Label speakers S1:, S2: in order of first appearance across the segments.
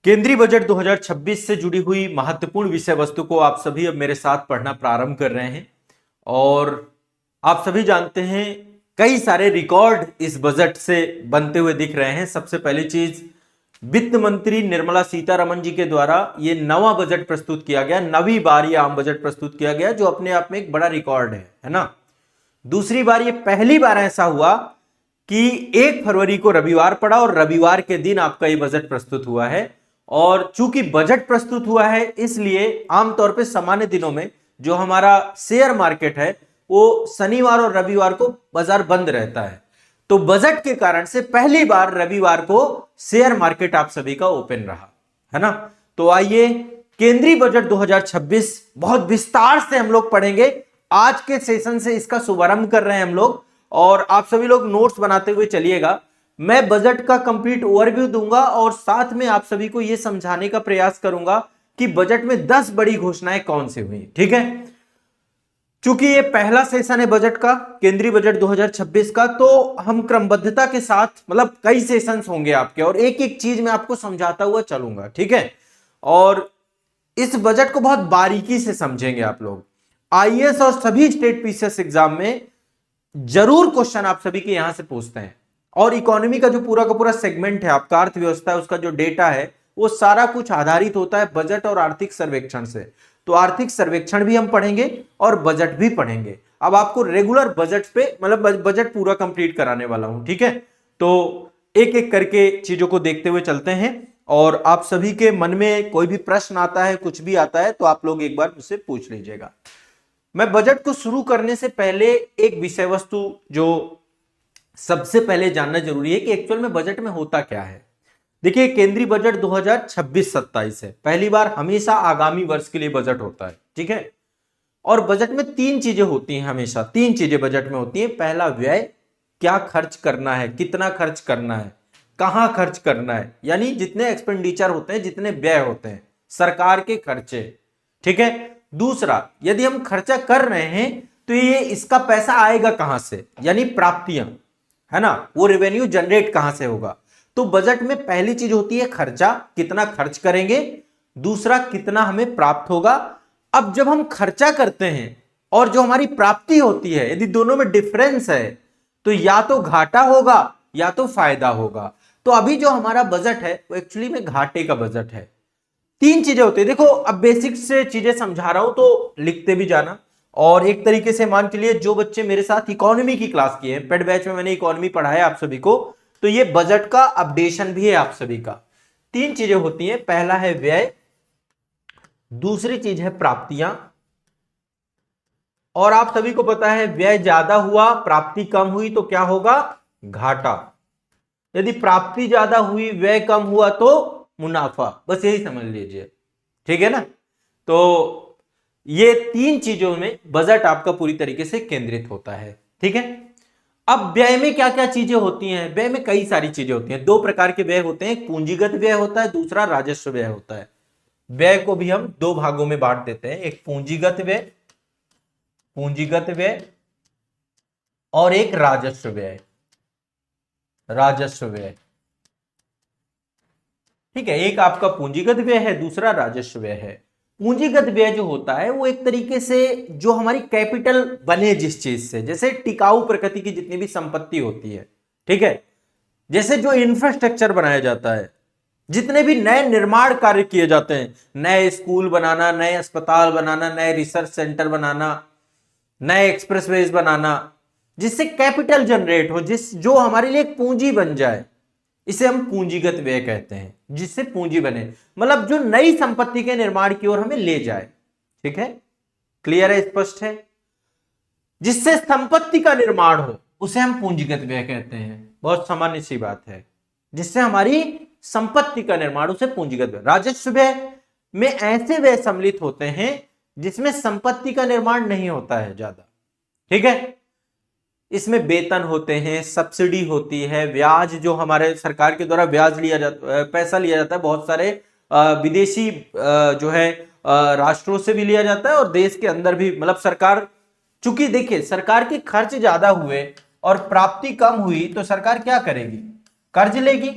S1: केंद्रीय बजट 2026 से जुड़ी हुई महत्वपूर्ण विषय वस्तु को आप सभी अब मेरे साथ पढ़ना प्रारंभ कर रहे हैं। और आप सभी जानते हैं कई सारे रिकॉर्ड इस बजट से बनते हुए दिख रहे हैं। सबसे पहली चीज, वित्त मंत्री निर्मला सीतारमण जी के द्वारा ये नवा बजट प्रस्तुत किया गया, नवी बार ये आम बजट प्रस्तुत किया गया, जो अपने आप में एक बड़ा रिकॉर्ड है ना। दूसरी बार, ये पहली बार ऐसा हुआ कि 1 फरवरी को रविवार पड़ा और रविवार के दिन आपका ये बजट प्रस्तुत हुआ है। और चूंकि बजट प्रस्तुत हुआ है, इसलिए आमतौर पे सामान्य दिनों में जो हमारा शेयर मार्केट है वो शनिवार और रविवार को बाजार बंद रहता है। तो बजट के कारण से पहली बार रविवार को शेयर मार्केट आप सभी का ओपन रहा, है ना। तो आइए केंद्रीय बजट 2026 बहुत विस्तार से हम लोग पढ़ेंगे। आज के सेशन से इसका शुभारंभ कर रहे हैं हम लोग, और आप सभी लोग नोट्स बनाते हुए चलिएगा। मैं बजट का कंप्लीट ओवरव्यू दूंगा और साथ में आप सभी को यह समझाने का प्रयास करूंगा कि बजट में 10 बड़ी घोषणाएं कौन सी हुई, ठीक है। चूंकि ये पहला सेशन है बजट का, केंद्रीय बजट 2026 का, तो हम क्रमबद्धता के साथ, मतलब कई सेशंस होंगे आपके, और एक एक चीज मैं आपको समझाता हुआ चलूंगा, ठीक है। और इस बजट को बहुत बारीकी से समझेंगे आप लोग। आईएएस और सभी स्टेट पीसीएस एग्जाम में जरूर क्वेश्चन आप सभी के यहां से पूछते हैं। और इकोनॉमी का जो पूरा का पूरा सेगमेंट है आपका, अर्थव्यवस्था, उसका जो डेटा है वो सारा कुछ आधारित होता है बजट और आर्थिक सर्वेक्षण से। तो आर्थिक सर्वेक्षण भी हम पढ़ेंगे और बजट भी पढ़ेंगे। अब आपको रेगुलर बजट पे, मतलब बजट पूरा कंप्लीट कराने वाला हूं, ठीक है। तो एक एक करके चीजों को देखते हुए चलते हैं। और आप सभी के मन में कोई भी प्रश्न आता है, कुछ भी आता है, तो आप लोग एक बार मुझसे पूछ लीजिएगा। मैं बजट को शुरू करने से पहले एक विषय वस्तु जो सबसे पहले जानना जरूरी है कि एक्चुअल में बजट में होता क्या है। देखिए, केंद्रीय बजट 2026-27 है, पहली बार हमेशा आगामी वर्ष के लिए बजट होता है, ठीक है। और बजट में 3 चीजें होती हैं, हमेशा 3 चीजें बजट में होती हैं। पहला, व्यय, क्या खर्च करना है, कितना खर्च करना है, कहां खर्च करना है, यानी जितने एक्सपेंडिचर होते हैं, जितने व्यय होते हैं, सरकार के खर्चे, ठीक है। दूसरा, यदि हम खर्चा कर रहे हैं तो ये इसका पैसा आएगा कहां से, यानी प्राप्तियां, है ना, वो रेवेन्यू जनरेट कहां से होगा। तो बजट में पहली चीज होती है खर्चा, कितना खर्च करेंगे। दूसरा, कितना हमें प्राप्त होगा। अब जब हम खर्चा करते हैं और जो हमारी प्राप्ति होती है, यदि दोनों में डिफरेंस है तो या तो घाटा होगा या तो फायदा होगा। तो अभी जो हमारा बजट है वो एक्चुअली में घाटे का बजट है। 3 चीजें होती है। देखो, अब बेसिक से चीजें समझा रहा हूं तो लिखते भी जाना। और एक तरीके से मान के लिए, जो बच्चे मेरे साथ इकोनॉमी की क्लास किए हैं, पेड बैच में मैंने इकोनॉमी पढ़ाया आप सभी को, तो ये बजट का अपडेशन भी है आप सभी का। 3 चीजें होती हैं, पहला है व्यय, दूसरी चीज है प्राप्तियां। और आप सभी को पता है, व्यय ज्यादा हुआ, प्राप्ति कम हुई तो क्या होगा, घाटा। यदि प्राप्ति ज्यादा हुई, व्यय कम हुआ तो मुनाफा। बस यही समझ लीजिए, ठीक है ना। तो ये 3 चीजों में बजट आपका पूरी तरीके से केंद्रित होता है, ठीक है। अब व्यय में क्या क्या चीजें होती हैं। व्यय में कई सारी चीजें होती हैं। 2 प्रकार के व्यय होते हैं, एक पूंजीगत व्यय होता है, दूसरा राजस्व व्यय होता है। व्यय को भी हम 2 भागों में बांट देते हैं, एक पूंजीगत व्यय, पूंजीगत व्यय, और एक राजस्व व्यय, राजस्व व्यय, ठीक है। एक आपका पूंजीगत व्यय है, दूसरा राजस्व व्यय है। पूंजीगत व्यय जो होता है वो एक तरीके से जो हमारी कैपिटल बने जिस चीज से, जैसे टिकाऊ प्रकृति की जितनी भी संपत्ति होती है, ठीक है, जैसे जो इंफ्रास्ट्रक्चर बनाया जाता है, जितने भी नए निर्माण कार्य किए जाते हैं, नए स्कूल बनाना, नए अस्पताल बनाना, नए रिसर्च सेंटर बनाना, नए एक्सप्रेसवेज बनाना, जिससे कैपिटल जनरेट हो, जो हमारे लिए एक पूंजी बन जाए, इसे हम पूंजीगत व्यय कहते हैं। जिससे पूंजी बने, मतलब जो नई संपत्ति के निर्माण की ओर हमें ले जाए, ठीक है, क्लियर है, स्पष्ट है। जिससे संपत्ति का निर्माण हो उसे हम पूंजीगत व्यय कहते हैं। बहुत सामान्य सी बात है, जिससे हमारी संपत्ति का निर्माण, उसे पूंजीगत व्यय। राजस्व व्यय में ऐसे व्यय सम्मिलित होते हैं जिसमें संपत्ति का निर्माण नहीं होता है ज्यादा, ठीक है। इसमें वेतन होते हैं, सब्सिडी होती है, ब्याज, जो हमारे सरकार के द्वारा ब्याज लिया जाता, पैसा लिया जाता है, बहुत सारे विदेशी जो है राष्ट्रों से भी लिया जाता है और देश के अंदर भी। मतलब सरकार, चूंकि देखिए सरकार के खर्च ज्यादा हुए और प्राप्ति कम हुई तो सरकार क्या करेगी, कर्ज लेगी।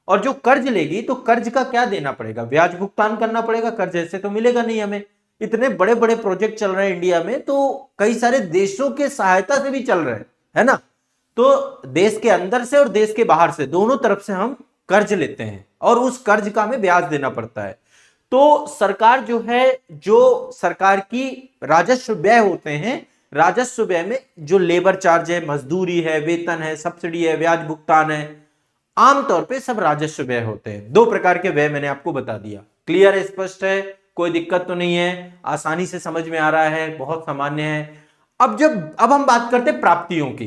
S1: और जो कर्ज लेगी तो कर्ज का क्या देना पड़ेगा, ब्याज भुगतान करना पड़ेगा, कर्ज ऐसे तो मिलेगा नहीं हमें। इतने बड़े बड़े प्रोजेक्ट चल रहे हैं इंडिया में, तो कई सारे देशों के सहायता से भी चल रहे हैं, है ना। तो देश के अंदर से और देश के बाहर से दोनों तरफ से हम कर्ज लेते हैं और उस कर्ज का हमें ब्याज देना पड़ता है। तो सरकार जो है, जो सरकार की राजस्व व्यय होते हैं, राजस्व व्यय में जो लेबर चार्ज है, मजदूरी है, वेतन है, सब्सिडी है, ब्याज भुगतान है, आमतौर पे सब राजस्व व्यय होते हैं। दो प्रकार के व्यय मैंने आपको बता दिया। क्लियर है, स्पष्ट है, कोई दिक्कत तो नहीं है, आसानी से समझ में आ रहा है, बहुत सामान्य है। अब हम बात करते हैं प्राप्तियों की।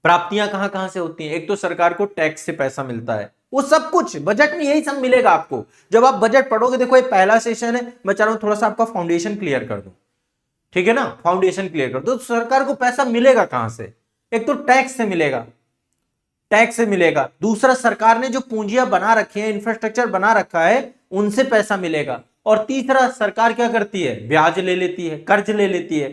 S1: प्राप्तियां कहां कहां से होती हैं? एक तो सरकार को टैक्स से पैसा मिलता है, वो सब कुछ बजट में यही सब मिलेगा आपको जब आप बजट पढ़ोगे। देखो ये पहला सेशन है, मैं चाह रहा हूं थोड़ा सा आपका फाउंडेशन क्लियर कर दूं, ठीक है ना, फाउंडेशन क्लियर कर दो। तो सरकार को पैसा मिलेगा कहां से? एक तो टैक्स से मिलेगा, टैक्स से मिलेगा। दूसरा, सरकार ने जो पूंजियां बना रखी है, इंफ्रास्ट्रक्चर बना रखा है, उनसे पैसा मिलेगा। और तीसरा, सरकार क्या करती है? ब्याज ले लेती है, कर्ज ले लेती है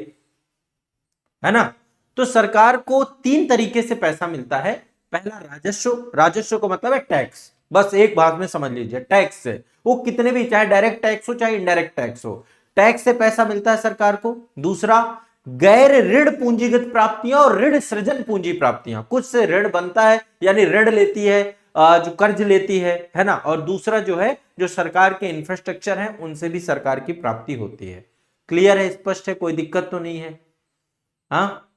S1: ना। तो सरकार को तीन तरीके से पैसा मिलता है। पहला राजस्व, राजस्व का मतलब है टैक्स, बस एक भाग में समझ लीजिए, टैक्स से, वो कितने भी, चाहे डायरेक्ट टैक्स हो चाहे इनडायरेक्ट टैक्स हो, टैक्स से पैसा मिलता है सरकार को। दूसरा, गैर ऋण पूंजीगत प्राप्तियां और ऋण सृजन पूंजी प्राप्तियां, कुछ से ऋण बनता है यानी ऋण लेती है, जो कर्ज लेती है ना। और दूसरा जो है, जो सरकार के इंफ्रास्ट्रक्चर है, उनसे भी सरकार की प्राप्ति होती है। क्लियर है, स्पष्ट है, कोई दिक्कत तो नहीं है? हाँ,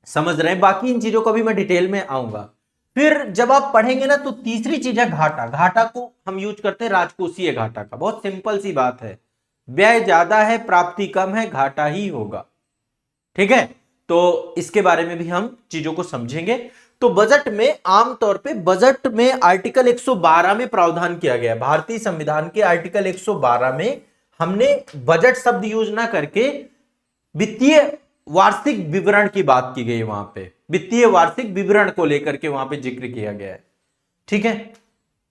S1: समझ रहे हैं। बाकी इन चीजों को भी मैं डिटेल में आऊंगा। फिर जब आप पढ़ेंगे ना, तो तीसरी चीज है घाटा। घाटा को हम यूज करते हैं राजकोषीय घाटा का। बहुत सिंपल सी बात है, व्यय ज्यादा है, प्राप्ति कम है, घाटा ही होगा, ठीक है। तो इसके बारे में भी हम चीजों को समझेंगे। तो बजट में, आमतौर पे बजट में आर्टिकल 112 में प्रावधान किया गया है, भारतीय संविधान के आर्टिकल 112 में हमने बजट शब्द यूज ना करके वित्तीय वार्षिक विवरण की बात की गई है। वहां पे वित्तीय वार्षिक विवरण को लेकर के वहां पे जिक्र किया गया है, ठीक है।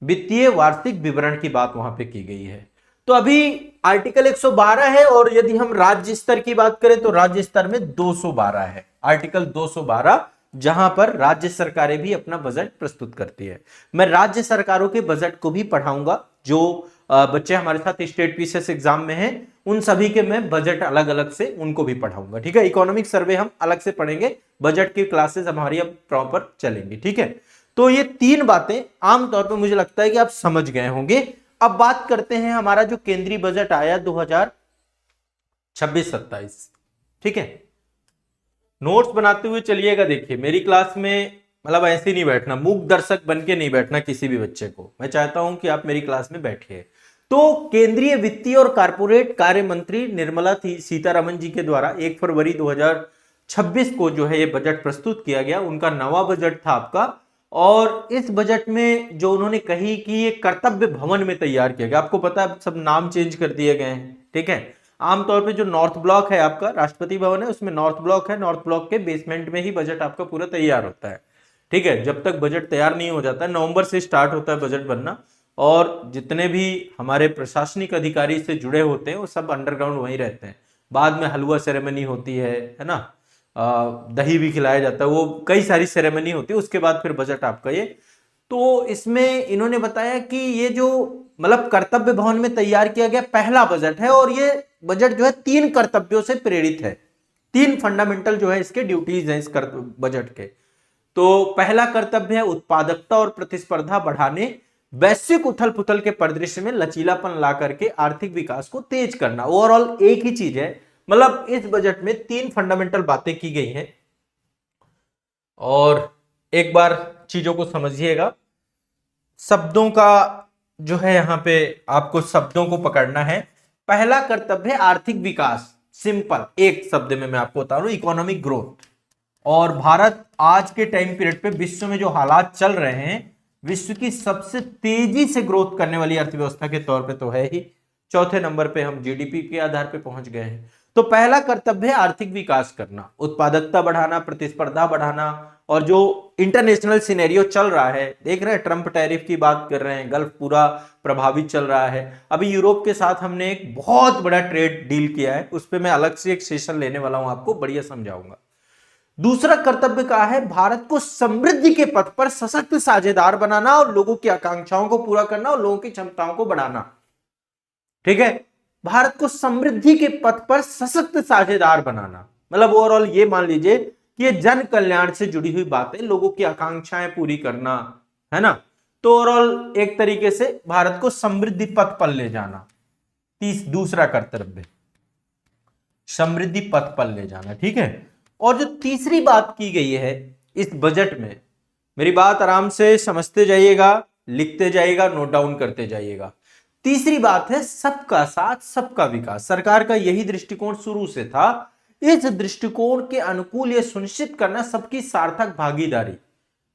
S1: वित्तीय वार्षिक विवरण की बात वहां पे की गई है। तो अभी आर्टिकल 112 है, और यदि हम राज्य स्तर की बात करें तो राज्य स्तर में 212 है, आर्टिकल 212, जहां पर राज्य सरकारें भी अपना बजट प्रस्तुत करती है। मैं राज्य सरकारों के बजट को भी पढ़ाऊंगा। जो बच्चे हमारे साथ स्टेट पीसीएस एग्जाम में हैं, उन सभी के मैं बजट अलग अलग से उनको भी पढ़ाऊंगा, ठीक है। इकोनॉमिक सर्वे हम अलग से पढ़ेंगे, बजट की क्लासेस हमारी अब प्रॉपर चलेंगी, ठीक है। तो ये तीन बातें आमतौर पर मुझे लगता है कि आप समझ गए होंगे। अब बात करते हैं हमारा जो केंद्रीय बजट आया 2026-27, ठीक है। नोट्स बनाते हुए चलिएगा। देखिए मेरी क्लास में मतलब ऐसे नहीं बैठना, मूक दर्शक बन के नहीं बैठना किसी भी बच्चे को। मैं चाहता हूं कि आप मेरी क्लास में बैठिए। तो केंद्रीय वित्तीय और कारपोरेट कार्य मंत्री निर्मला सीतारमण जी के द्वारा 1 फरवरी 2026 को जो है ये बजट प्रस्तुत किया गया। उनका नवा बजट था आपका, और इस बजट में जो उन्होंने कही कि ये कर्तव्य भवन में तैयार किया गया। आपको पता है सब नाम चेंज कर दिए गए हैं, ठीक है। आमतौर पे जो नॉर्थ ब्लॉक है आपका, राष्ट्रपति भवन है, उसमें नॉर्थ ब्लॉक है, नॉर्थ ब्लॉक के बेसमेंट में ही बजट आपका पूरा तैयार होता है, ठीक है। जब तक बजट तैयार नहीं हो जाता है, नवंबर से स्टार्ट होता है बजट बनना, और जितने भी हमारे प्रशासनिक अधिकारी से जुड़े होते हैं वो सब अंडरग्राउंड वहीं रहते हैं। बाद में हलवा सेरेमनी होती है ना, दही भी खिलाया जाता है, वो कई सारी सेरेमनी होती है, उसके बाद फिर बजट आपका ये। तो इसमें इन्होंने बताया कि ये जो मतलब कर्तव्य भवन में तैयार किया गया पहला बजट है, और ये बजट जो है 3 कर्तव्यों से प्रेरित है। 3 फंडामेंटल जो है इसके ड्यूटीज हैं इस बजट के। तो पहला कर्तव्य है उत्पादकता और प्रतिस्पर्धा बढ़ाने, वैश्विक उथल पुथल के परिदृश्य में लचीलापन ला करके आर्थिक विकास को तेज करना। ओवरऑल एक ही चीज है, मतलब इस बजट में 3 फंडामेंटल बातें की गई हैं। और एक बार चीजों को समझिएगा, शब्दों का जो है यहां पे आपको शब्दों को पकड़ना है। पहला कर्तव्य है आर्थिक विकास, सिंपल एक शब्द में मैं आपको बता रहा हूं, इकोनॉमिक ग्रोथ। और भारत आज के टाइम पीरियड पे विश्व में जो हालात चल रहे हैं, विश्व की सबसे तेजी से ग्रोथ करने वाली अर्थव्यवस्था के तौर पे तो है ही, चौथे नंबर पे हम जीडीपी के आधार पे पहुंच गए हैं। तो पहला कर्तव्य है आर्थिक विकास करना, उत्पादकता बढ़ाना, प्रतिस्पर्धा बढ़ाना। और जो इंटरनेशनल सिनेरियो चल रहा है, देख रहे हैं, ट्रंप टैरिफ की बात कर रहे हैं, गल्फ पूरा प्रभावित चल रहा है। अभी यूरोप के साथ हमने एक बहुत बड़ा ट्रेड डील किया है, उस पर मैं अलग से एक सेशन लेने वाला हूं, आपको बढ़िया समझाऊंगा। दूसरा कर्तव्य का है भारत को समृद्धि के पथ पर सशक्त साझेदार बनाना और लोगों की आकांक्षाओं को पूरा करना और लोगों की क्षमताओं को बढ़ाना। ठीक है, भारत को समृद्धि के पथ पर सशक्त साझेदार बनाना, मतलब ओवरऑल ये मान लीजिए कि ये जन कल्याण से जुड़ी हुई बातें, लोगों की आकांक्षाएं पूरी करना, है ना। तो ओवरऑल एक तरीके से भारत को समृद्धि पथ पर ले जाना, दूसरा कर्तव्य समृद्धि पथ पर ले जाना। ठीक है, और जो तीसरी बात की गई है इस बजट में, मेरी बात आराम से समझते जाइएगा, लिखते जाइएगा, नोट डाउन करते जाइएगा। तीसरी बात है सबका साथ सबका विकास। सरकार का यही दृष्टिकोण शुरू से था। इस दृष्टिकोण के अनुकूल यह सुनिश्चित करना सबकी सार्थक भागीदारी,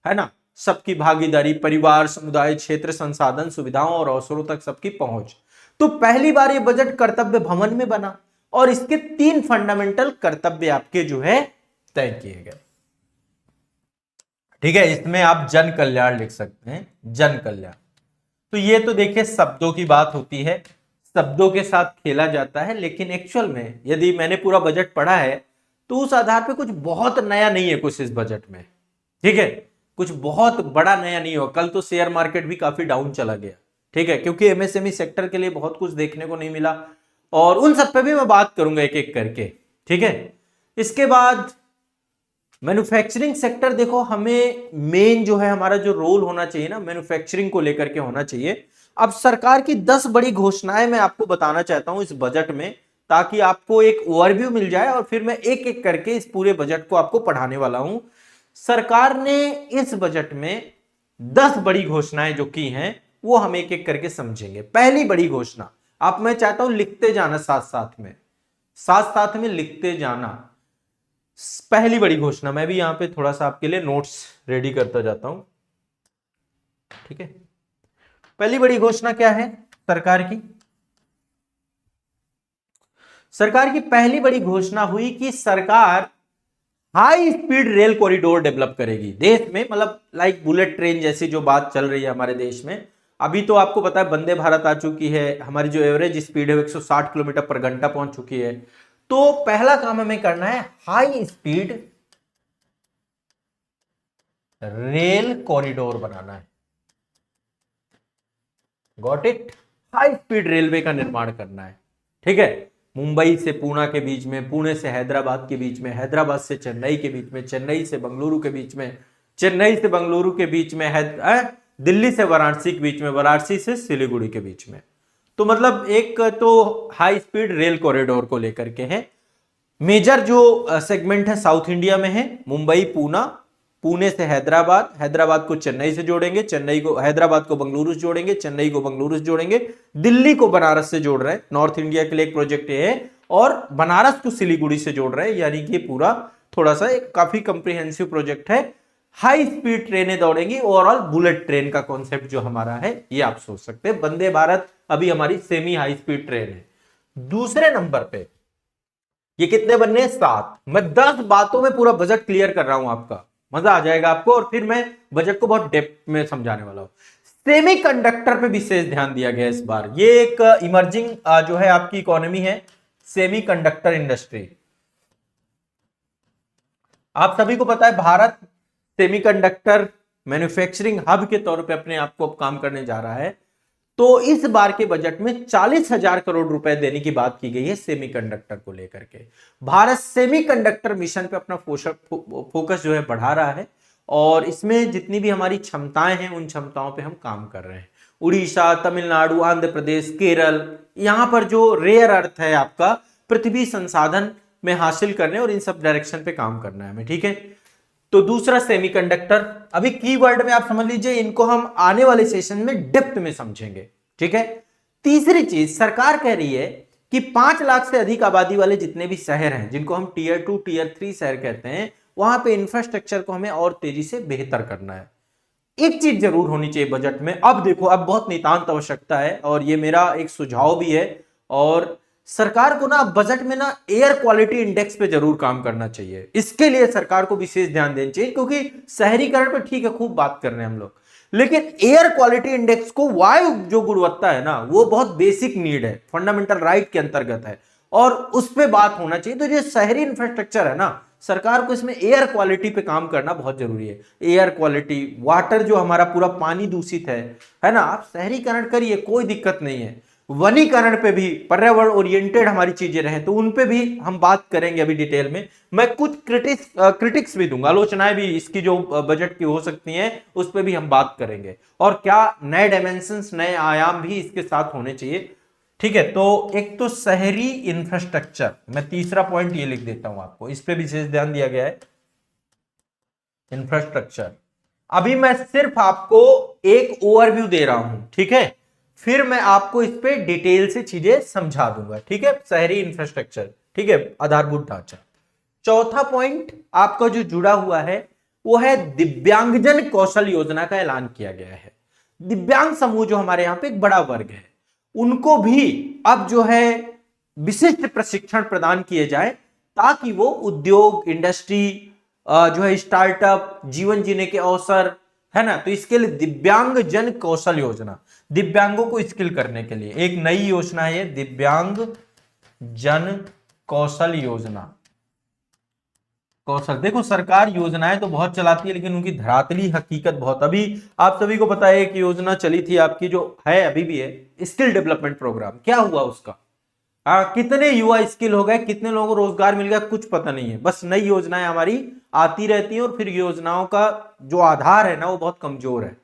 S1: है ना, सबकी भागीदारी, परिवार, समुदाय, क्षेत्र, संसाधन, सुविधाओं और अवसरों तक सबकी पहुंच। तो पहली बार यह बजट कर्तव्य भवन में बना और इसके 3 फंडामेंटल कर्तव्य आपके जो है तय किए गए। ठीक है, इसमें आप जन कल्याण लिख सकते हैं, जन कल्याण। तो ये तो देखिए शब्दों की बात होती है, शब्दों के साथ खेला जाता है, लेकिन एक्चुअल में यदि मैंने पूरा बजट पढ़ा है तो उस आधार पे कुछ बहुत नया नहीं है कुछ इस बजट में। ठीक है, कुछ बहुत बड़ा नया नहीं हो। कल तो शेयर मार्केट भी काफी डाउन चला गया, ठीक है, क्योंकि एमएसएमई सेक्टर के लिए बहुत कुछ देखने को नहीं मिला, और उन सब पे भी मैं बात करूंगा एक एक करके। ठीक है, इसके बाद मैन्युफैक्चरिंग सेक्टर, देखो हमें मेन जो है हमारा जो रोल होना चाहिए ना, मैन्युफैक्चरिंग को लेकर के होना चाहिए। अब सरकार की 10 बड़ी घोषणाएं मैं आपको बताना चाहता हूं इस बजट में, ताकि आपको एक ओवरव्यू मिल जाए, और फिर मैं एक एक करके इस पूरे बजट को आपको पढ़ाने वाला हूं। सरकार ने इस बजट में 10 बड़ी घोषणाएं जो की हैं वो हम एक एक करके समझेंगे। पहली बड़ी घोषणा, आप, मैं चाहता हूं लिखते जाना, साथ साथ में लिखते जाना। पहली बड़ी घोषणा, मैं भी यहां पे थोड़ा सा आपके लिए नोट्स रेडी करता जाता हूं। ठीक है, पहली बड़ी घोषणा क्या है सरकार की? सरकार की पहली बड़ी घोषणा हुई कि सरकार high speed rail corridor develop करेगी देश में, मतलब लाइक बुलेट ट्रेन जैसी जो बात चल रही है हमारे देश में। अभी तो आपको पता है वंदे भारत आ चुकी है, हमारी जो एवरेज स्पीड है 160 किलोमीटर पर घंटा पहुंच चुकी है। तो पहला काम हमें करना है हाई स्पीड रेल कॉरिडोर बनाना है। Got it? High speed railway का निर्माण करना है। ठीक है, मुंबई से पुणे के बीच में, पुणे से हैदराबाद के बीच में, हैदराबाद से चेन्नई के बीच में, चेन्नई से बेंगलुरु के बीच में, चेन्नई से बेंगलुरु के बीच में है, दिल्ली से वाराणसी के बीच में, वाराणसी से सिलीगुड़ी के बीच में। तो मतलब एक तो हाई स्पीड रेल कॉरिडोर को लेकर के है। मेजर जो सेगमेंट है साउथ इंडिया में है, मुंबई, पुणे से हैदराबाद, हैदराबाद को चेन्नई से जोड़ेंगे, चेन्नई को, हैदराबाद को बेंगलुरु से जोड़ेंगे, चेन्नई को बेंगलुरु से जोड़ेंगे, दिल्ली को बनारस से जोड़ रहे हैं, नॉर्थ इंडिया के लिए एक प्रोजेक्ट है, और बनारस को सिलीगुड़ी से जोड़ रहे हैं, यानी कि पूरा थोड़ा सा एक काफी कंप्रिहेंसिव प्रोजेक्ट है। हाई स्पीड ट्रेनें दौड़ेंगी, ओवरऑल बुलेट ट्रेन का कॉन्सेप्ट जो हमारा है ये आप सोच सकते हैं। वंदे भारत अभी हमारी सेमी हाई स्पीड ट्रेन है। दूसरे नंबर पे ये कितने बनने हैं? 7। मैं 10 बातों में पूरा बजट क्लियर कर रहा हूं, आपका मजा आ जाएगा आपको, और फिर मैं बजट को बहुत डेप्थ में समझाने वाला हूं। सेमीकंडक्टर पे विशेष ध्यान दिया गया इस बार। ये एक इमर्जिंग जो है आपकी इकोनॉमी है, सेमीकंडक्टर इंडस्ट्री। आप सभी को पता है भारत सेमीकंडक्टर मैन्युफैक्चरिंग हब के तौर पे अपने आप को काम करने जा रहा है। तो इस बार के बजट में 40,000 करोड़ रुपए देने की बात की गई है सेमीकंडक्टर को लेकर के। भारत सेमीकंडक्टर मिशन पे अपना फोकस जो है बढ़ा रहा है, और इसमें जितनी भी हमारी क्षमताएं हैं उन क्षमताओं पे हम काम कर रहे हैं। उड़ीसा, तमिलनाडु, आंध्र प्रदेश, केरल, यहां पर जो रेयर अर्थ है आपका पृथ्वी संसाधन में हासिल करने, और इन सब डायरेक्शन पे काम करना है हमें। ठीक है, तो दूसरा सेमीकंडक्टर, अभी कीवर्ड में आप समझ लीजिए, इनको हम आने वाले सेशन में डेप्थ में समझेंगे। ठीक है, तीसरी चीज सरकार कह रही है कि 5 लाख से अधिक आबादी वाले जितने भी शहर हैं, जिनको हम टियर 2 टियर 3 शहर कहते हैं, वहां पे इंफ्रास्ट्रक्चर को हमें और तेजी से बेहतर करना है। एक चीज जरूर होनी चाहिए बजट में, अब देखो अब बहुत नितांत आवश्यकता है, और ये मेरा एक सुझाव भी है, और सरकार को ना बजट में ना एयर क्वालिटी इंडेक्स पे जरूर काम करना चाहिए। इसके लिए सरकार को विशेष ध्यान देना चाहिए, क्योंकि शहरीकरण पे ठीक है खूब बात कर रहे हैं हम लोग, लेकिन एयर क्वालिटी इंडेक्स को, वायु जो गुणवत्ता है ना, वो बहुत बेसिक नीड है, फंडामेंटल राइट के अंतर्गत है, और उस पर बात होना चाहिए। तो जो शहरी इंफ्रास्ट्रक्चर है ना, सरकार को इसमें एयर क्वालिटी पे काम करना बहुत जरूरी है। एयर क्वालिटी, वाटर, जो हमारा पूरा पानी दूषित है ना, आप शहरीकरण करिए, कोई दिक्कत नहीं है। वनीकरण पे भी पर्यावरण ओरिएंटेड हमारी चीजें रहे तो उन पे भी हम बात करेंगे अभी डिटेल में। मैं कुछ क्रिटिक्स भी दूंगा, आलोचनाएं भी इसकी जो बजट की हो सकती हैं उस पे भी हम बात करेंगे, और क्या नए डायमेंशंस, नए आयाम भी इसके साथ होने चाहिए। ठीक है, तो एक तो शहरी इंफ्रास्ट्रक्चर, मैं तीसरा पॉइंट ये लिख देता हूं आपको, इस पे विशेष ध्यान दिया गया है, इंफ्रास्ट्रक्चर। अभी मैं सिर्फ आपको एक ओवरव्यू दे रहा हूं, ठीक है, फिर मैं आपको इस पे डिटेल से चीजें समझा दूंगा। ठीक है, शहरी इंफ्रास्ट्रक्चर, ठीक है, आधारभूत ढांचा। चौथा पॉइंट आपका जो जुड़ा हुआ है वो है दिव्यांगजन कौशल योजना का ऐलान किया गया है। दिव्यांग समूह जो हमारे यहां पे एक बड़ा वर्ग है, उनको भी अब जो है विशिष्ट प्रशिक्षण प्रदान किए जाए ताकि वो उद्योग, इंडस्ट्री, जो है स्टार्टअप, जीवन जीने के अवसर, है ना, तो इसके लिए दिव्यांग जन कौशल योजना, दिव्यांगों को स्किल करने के लिए एक नई योजना है, दिव्यांग जन कौशल योजना। कौशल, देखो सरकार योजनाएं तो बहुत चलाती है लेकिन उनकी धरातली हकीकत बहुत, अभी आप सभी को पता है एक योजना चली थी आपकी जो है अभी भी है, स्किल डेवलपमेंट प्रोग्राम, क्या हुआ उसका? कितने युवा स्किल हो गए, कितने लोगों को रोजगार मिल गया, कुछ पता नहीं है। बस नई योजनाएं हमारी आती रहती हैं और फिर योजनाओं का जो आधार है ना वो बहुत कमजोर है।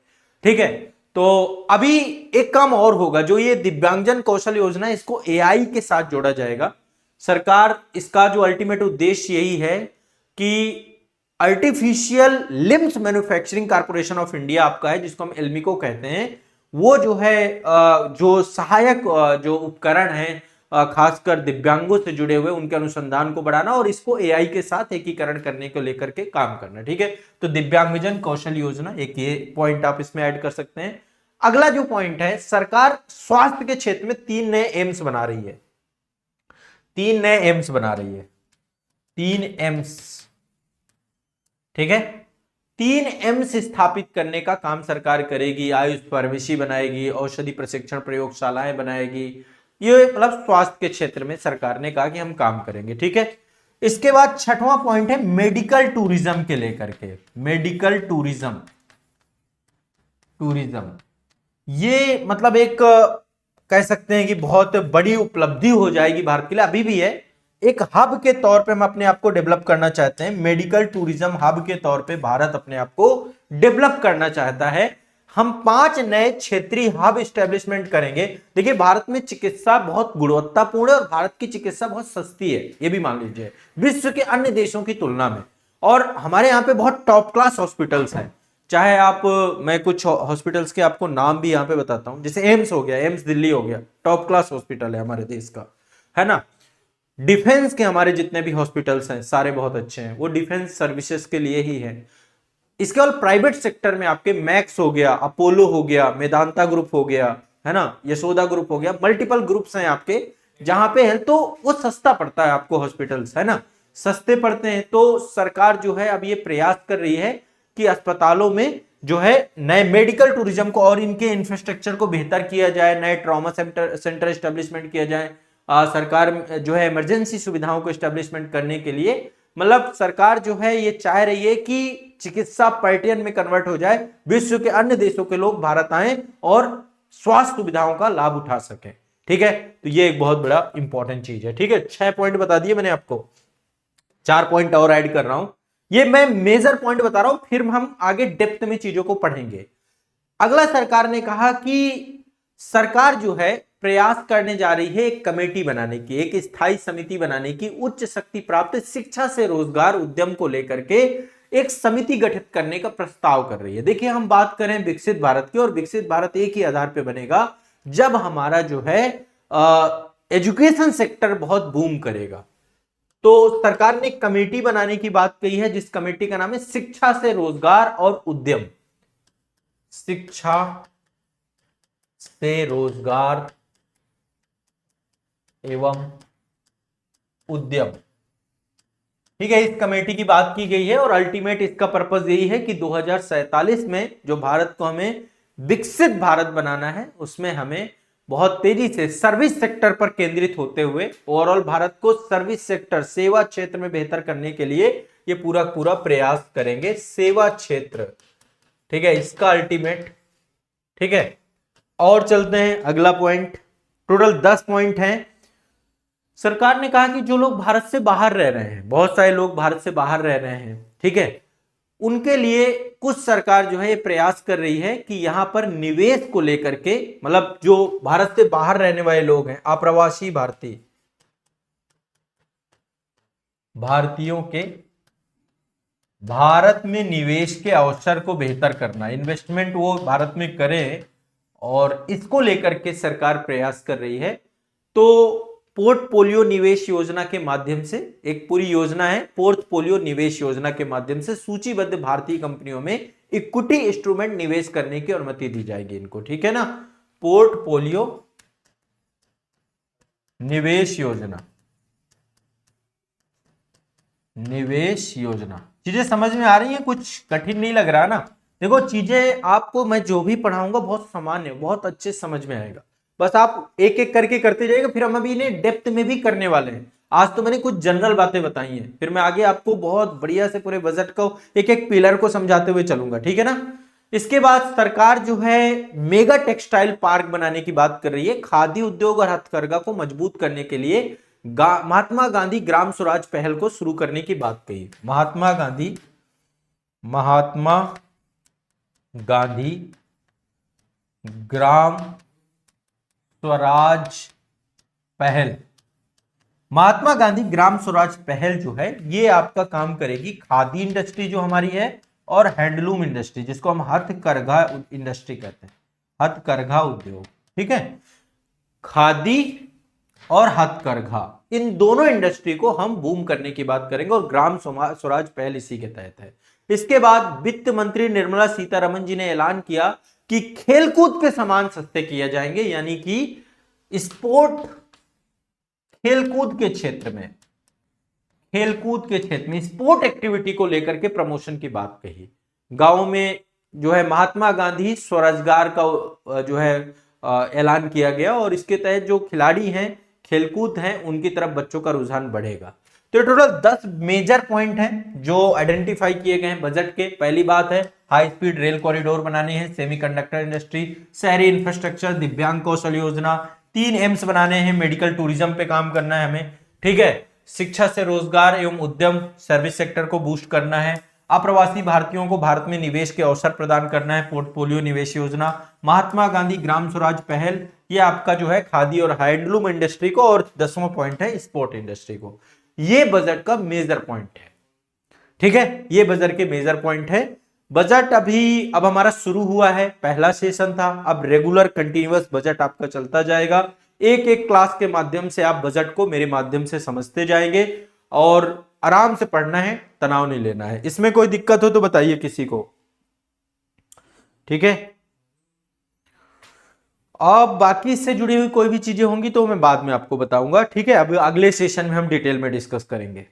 S1: ठीक है, तो अभी एक काम और होगा, जो ये दिव्यांगजन कौशल योजना है इसको एआई के साथ जोड़ा जाएगा। सरकार, इसका जो अल्टीमेट उद्देश्य यही है कि artificial limbs manufacturing corporation of India आपका है, जिसको हम एल्मिको कहते हैं, वो जो है जो सहायक जो उपकरण है खासकर दिव्यांगों से जुड़े हुए, उनके अनुसंधान को बढ़ाना और इसको एआई के साथ एकीकरण करने को लेकर के काम करना। ठीक है, तो दिव्यांगजन कौशल योजना, एक ये पॉइंट आप इसमें ऐड कर सकते हैं। अगला जो पॉइंट है, सरकार स्वास्थ्य के क्षेत्र में 3 नए एम्स बना रही है, 3 नए एम्स बना रही है, 3 एम्स। ठीक है, 3 एम्स स्थापित करने का काम सरकार करेगी। आयुष फार्मेसी बनाएगी, औषधि प्रशिक्षण प्रयोगशालाएं बनाएगी, ये मतलब स्वास्थ्य के क्षेत्र में सरकार ने कहा कि हम काम करेंगे। ठीक है, इसके बाद छठवां पॉइंट है मेडिकल टूरिज्म के लेकर के, मेडिकल टूरिज्म, ये मतलब एक कह सकते हैं कि बहुत बड़ी उपलब्धि हो जाएगी भारत के लिए, अभी भी है, एक हब के तौर पे हम अपने आप को डेवलप करना चाहते हैं। मेडिकल टूरिज्म हब के तौर पे भारत अपने आप को डेवलप करना चाहता है। हम 5 नए क्षेत्रीय हब एस्टेब्लिशमेंट करेंगे। देखिए, भारत में चिकित्सा बहुत गुणवत्तापूर्ण है और भारत की चिकित्सा बहुत सस्ती है, ये भी मान लीजिए विश्व के अन्य देशों की तुलना में, और हमारे यहाँ पे बहुत टॉप क्लास हॉस्पिटल्स हैं। चाहे आप, मैं कुछ हॉस्पिटल्स के आपको नाम भी यहाँ पे बताता हूँ, जैसे एम्स हो गया, एम्स दिल्ली हो गया, टॉप क्लास हॉस्पिटल है हमारे देश का, है ना। डिफेंस के हमारे जितने भी हॉस्पिटल्स हैं सारे बहुत अच्छे हैं, वो डिफेंस सर्विसेज के लिए ही है। इसके बाद प्राइवेट सेक्टर में आपके मैक्स हो गया, अपोलो हो गया, मेदांता ग्रुप हो गया, है ना, यशोदा ग्रुप हो गया, मल्टीपल ग्रुप्स हैं आपके जहां पे है, तो वो सस्ता पड़ता है आपको हॉस्पिटल्स, है ना, सस्ते पड़ते हैं। तो सरकार जो है अब ये प्रयास कर रही है कि अस्पतालों में जो है नए मेडिकल टूरिज्म को और इनके इंफ्रास्ट्रक्चर को बेहतर किया जाए, नए ट्रॉमा सेंटर एस्टेब्लिशमेंट किया जाए। सरकार जो है इमरजेंसी सुविधाओं को एस्टेब्लिशमेंट करने के लिए, मतलब सरकार जो है ये चाह रही है कि चिकित्सा पर्यटन में कन्वर्ट हो जाए, विश्व के अन्य देशों के लोग भारत आए और स्वास्थ्य सुविधाओं का लाभ उठा सकें। ठीक है, तो ये एक बहुत बड़ा इंपॉर्टेंट चीज है। ठीक है, 6 पॉइंट बता दिए मैंने आपको, 4 पॉइंट और ऐड कर रहा हूं, ये मैं मेजर पॉइंट बता रहा हूं, फिर हम आगे डेप्थ में चीजों को पढ़ेंगे। अगला, सरकार ने कहा कि सरकार जो है प्रयास करने जा रही है एक कमेटी बनाने की, एक स्थायी समिति बनाने की, उच्च शक्ति प्राप्त शिक्षा से रोजगार उद्यम को लेकर के एक समिति गठित करने का प्रस्ताव कर रही है। देखिए, हम बात करें विकसित भारत की, और विकसित भारत एक ही आधार पे बनेगा जब हमारा जो है एजुकेशन सेक्टर बहुत बूम करेगा। तो सरकार ने कमेटी बनाने की बात कही है, जिस कमेटी का नाम है शिक्षा से रोजगार और उद्यम, शिक्षा से रोजगार एवं उद्यम। ठीक है, इस कमेटी की बात की गई है और अल्टीमेट इसका पर्पस यही है कि 2047 में जो भारत को हमें विकसित भारत बनाना है, उसमें हमें बहुत तेजी से सर्विस सेक्टर पर केंद्रित होते हुए ओवरऑल भारत को सर्विस सेक्टर सेवा क्षेत्र में बेहतर करने के लिए ये पूरा पूरा प्रयास करेंगे। सेवा क्षेत्र, ठीक है, इसका अल्टीमेट, ठीक है। और चलते हैं अगला पॉइंट। टोटल 10 पॉइंट हैं। सरकार ने कहा कि जो लोग भारत से बाहर रह रहे हैं, बहुत सारे लोग भारत से बाहर रह रहे हैं, ठीक है, उनके लिए कुछ सरकार जो है ये प्रयास कर रही है कि यहां पर निवेश को लेकर के, मतलब जो भारत से बाहर रहने वाले लोग हैं, अप्रवासी भारतीयों के भारत में निवेश के अवसर को बेहतर करना, इन्वेस्टमेंट वो भारत में करें, और इसको लेकर के सरकार प्रयास कर रही है। तो पोर्टफोलियो निवेश योजना के माध्यम से, एक पूरी योजना है पोर्टफोलियो निवेश योजना के माध्यम से सूचीबद्ध भारतीय कंपनियों में इक्विटी इंस्ट्रूमेंट निवेश करने की अनुमति दी जाएगी इनको, ठीक है ना। पोर्टफोलियो निवेश योजना, निवेश योजना, चीजें समझ में आ रही हैं? कुछ कठिन नहीं लग रहा ना? देखो चीजें आपको मैं जो भी पढ़ाऊंगा बहुत सामान्य, बहुत अच्छे समझ में आएगा, बस आप एक एक करके करते जाइएगा। फिर हम अभी इन्हें डेप्थ में भी करने वाले हैं। आज तो मैंने कुछ जनरल बातें बताई हैं, फिर मैं आगे आपको बहुत बढ़िया से पूरे बजट को एक एक पिलर को समझाते हुए चलूंगा, ठीक है ना। इसके बाद सरकार जो है मेगा टेक्सटाइल पार्क बनाने की बात कर रही है। खादी उद्योग और हथकरघा को मजबूत करने के लिए महात्मा गांधी ग्राम स्वराज पहल को शुरू करने की बात कही। महात्मा गांधी ग्राम स्वराज पहल, महात्मा गांधी ग्राम स्वराज पहल जो है ये आपका काम करेगी खादी इंडस्ट्री जो हमारी है और हैंडलूम इंडस्ट्री, जिसको हम हथकरघा इंडस्ट्री कहते हैं, हथकरघा उद्योग, ठीक है। खादी और हथकरघा, इन दोनों इंडस्ट्री को हम बूम करने की बात करेंगे और ग्राम स्वराज पहल इसी के तहत है। इसके बाद वित्त मंत्री निर्मला सीतारमण जी ने ऐलान किया कि खेलकूद के सामान सस्ते किए जाएंगे, यानी कि स्पोर्ट, खेलकूद के क्षेत्र में स्पोर्ट एक्टिविटी को लेकर के प्रमोशन की बात कही। गांव में जो है महात्मा गांधी स्वरोजगार का जो है ऐलान किया गया और इसके तहत जो खिलाड़ी हैं, खेलकूद हैं, उनकी तरफ बच्चों का रुझान बढ़ेगा। तो टोटल 10 मेजर पॉइंट हैं जो आइडेंटिफाई किए गए हैं बजट के। पहली बात है हाई स्पीड रेल कॉरिडोर बनाने हैं, सेमीकंडक्टर इंडस्ट्री, शहरी इंफ्रास्ट्रक्चर, दिव्यांग कौशल योजना, 3 एम्स बनाने हैं, मेडिकल टूरिज्म पे काम करना है हमें, ठीक है। शिक्षा से रोजगार एवं उद्यम, सर्विस सेक्टर को बूस्ट करना है, अप्रवासी भारतीयों को भारत में निवेश के अवसर प्रदान करना है, पोर्टफोलियो निवेश योजना, महात्मा गांधी ग्राम स्वराज पहल, ये आपका जो है खादी और हैंडलूम इंडस्ट्री को, और 10वां पॉइंट है स्पोर्ट इंडस्ट्री को। ये बजट का मेजर पॉइंट है, ठीक है, ये बजट के मेजर पॉइंट है। बजट अभी अब हमारा शुरू हुआ है, पहला सेशन था, अब रेगुलर कंटिन्यूअस बजट आपका चलता जाएगा। एक एक क्लास के माध्यम से आप बजट को मेरे माध्यम से समझते जाएंगे और आराम से पढ़ना है, तनाव नहीं लेना है। इसमें कोई दिक्कत हो तो बताइए किसी को, ठीक है। अब बाकी इससे जुड़ी हुई कोई भी चीजें होंगी तो मैं बाद में आपको बताऊंगा, ठीक है। अब अगले सेशन में हम डिटेल में डिस्कस करेंगे।